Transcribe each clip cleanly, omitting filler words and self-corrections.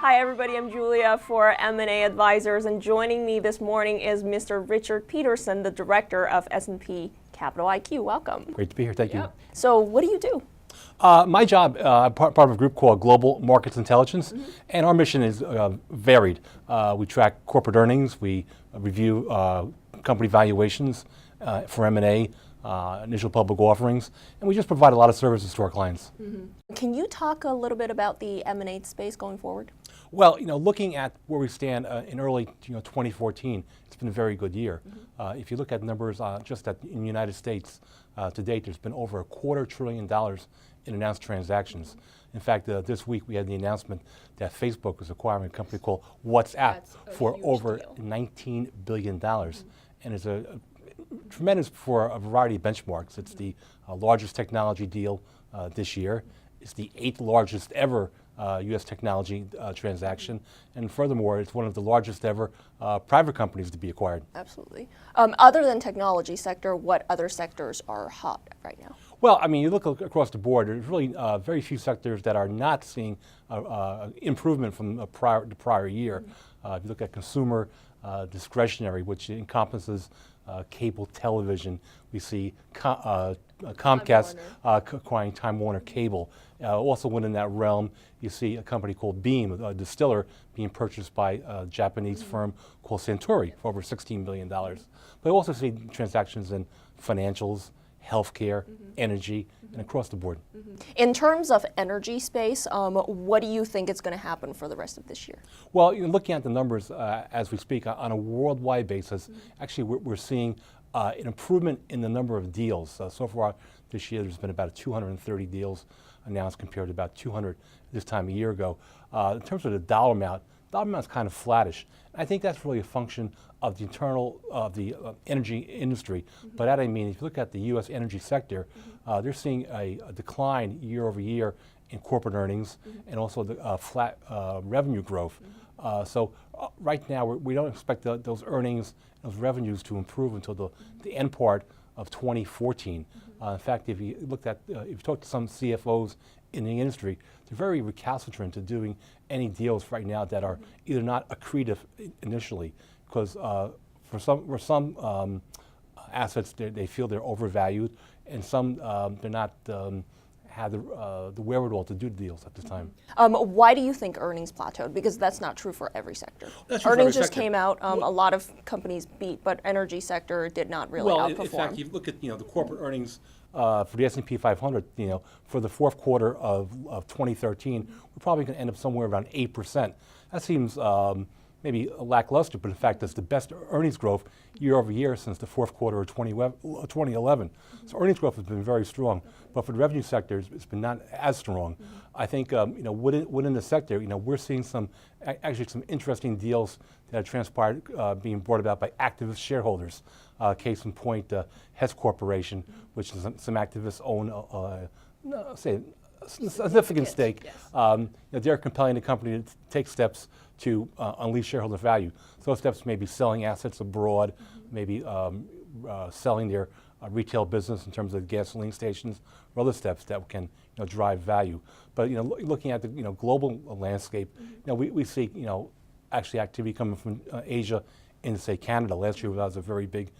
Hi everybody, I'm Julia for M&A Advisors, and joining me this morning is Mr. Richard Peterson, the Director of S&P Capital IQ. Welcome. Great to be here, thank you. So what do you do? My job, part of a group called Global Markets Intelligence, and our mission is varied. We track corporate earnings, we review company valuations for M&A, initial public offerings, and we just provide a lot of services to our clients. Can you talk a little bit about the M&A space going forward? Well, looking at where we stand in early 2014, it's been a very good year. If you look at numbers just in the United States, to date, there's been over $250 billion in announced transactions. In fact, this week we had the announcement that Facebook is acquiring a company called WhatsApp for over $19 billion. And it's a tremendous for a variety of benchmarks. It's the largest technology deal this year. It's the 8th largest ever U.S. technology transaction, and furthermore, it's one of the largest ever private companies to be acquired. Absolutely. Other than technology sector, what other sectors are hot right now? Well, I mean, you look across the board, there's really very few sectors that are not seeing improvement from the prior year. If you look at consumer discretionary, which encompasses cable television, we see Comcast acquiring Time Warner Cable. Also within that realm, you see a company called Beam, a distiller, being purchased by a Japanese firm called Suntory for over $16 billion. But I also see transactions in financials, healthcare, energy, and across the board. In terms of energy space, what do you think is going to happen for the rest of this year? Well, looking at the numbers as we speak on a worldwide basis, actually we're seeing an improvement in the number of deals. So far this year, there's been about 230 deals announced compared to about 200 this time a year ago. In terms of the dollar amount is kind of flattish. I think that's really a function of the internal of the energy industry. By that I mean, if you look at the U.S. energy sector, they're seeing a decline year over year in corporate earnings and also the flat revenue growth. So right now we don't expect those earnings, those revenues to improve until the end part of 2014. In fact, if you talk to some CFOs in the industry, they're very recalcitrant to doing any deals right now that are either not accretive initially, because for some assets they feel they're overvalued, and some they're not have the wherewithal to do deals at this time. Why do you think earnings plateaued? Because that's not true for every sector. Earnings just came out, a lot of companies beat, but energy sector did not really outperform. In fact, you look at the corporate earnings for the S&P 500, for the fourth quarter of 2013, we're probably going to end up somewhere around 8%. That seems maybe lackluster, but in fact, that's the best earnings growth year over year since the fourth quarter of 2011. So earnings growth has been very strong, but for the revenue sector, it's been not as strong. I think within the sector, we're seeing actually some interesting deals that have transpired being brought about by activist shareholders. Case in point, Hess Corporation, which some activists own, a significant stake. Yes. They're compelling the company to take steps to unleash shareholder value. So those steps may be selling assets abroad, maybe selling their retail business in terms of gasoline stations, or other steps that can drive value. But looking at the global landscape, we see actually activity coming from Asia into, say, Canada. Last year was a very big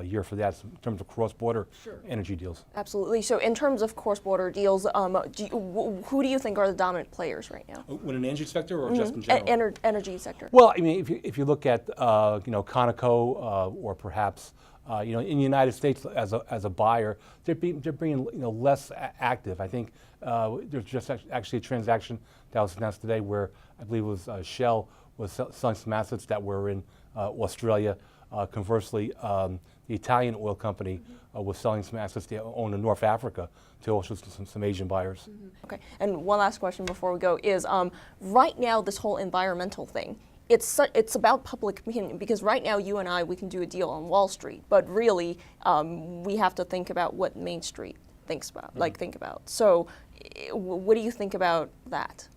year for that in terms of cross-border energy deals. Absolutely. So in terms of cross-border deals, who do you think are the dominant players right now? In an energy sector or just in general? Energy sector. Well, I mean, if you look at Conoco or perhaps in the United States as a buyer, they're being less active. I think there's just actually a transaction that was announced today where I believe it was Shell was selling some assets that were in Australia. Conversely, the Italian oil company was selling some assets they own in North Africa to also some Asian buyers. Okay, and one last question before we go is, right now this whole environmental thing, it's about public opinion, because right now you and I, we can do a deal on Wall Street, but really we have to think about what Main Street thinks about, think about. So what do you think about that?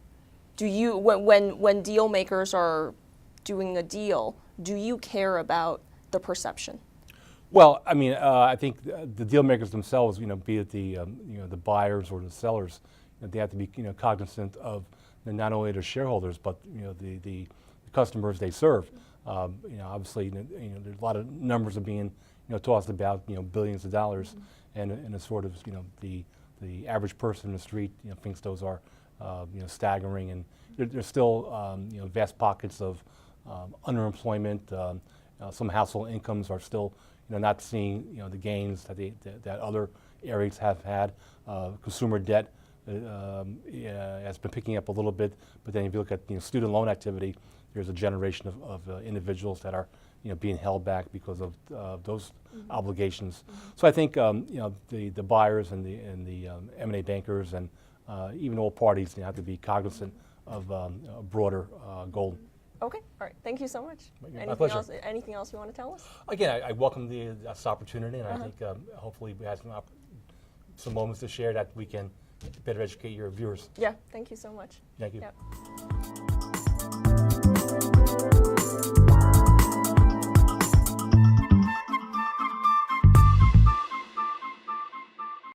Do you, when deal makers are doing a deal, do you care about the perception? Well, I mean, I think the deal makers themselves, be it the buyers or the sellers, they have to be cognizant of not only their shareholders, but the customers they serve. Obviously, there's a lot of numbers are being tossed about, billions of dollars, and it's sort of the average person in the street thinks those are staggering, and there's still vast pockets of underemployment. Some household incomes are still not seeing the gains that other areas have had. Consumer debt has been picking up a little bit, but then if you look at student loan activity, there's a generation of individuals that are being held back because of those obligations. So I think the buyers and the M&A bankers and even all parties have to be cognizant of a broader goal. Okay, all right. Thank you so much. My pleasure. Anything else you want to tell us? Again, I welcome this opportunity, and I think hopefully we have some moments to share that we can better educate your viewers. Yeah, thank you so much. Thank you. Yep.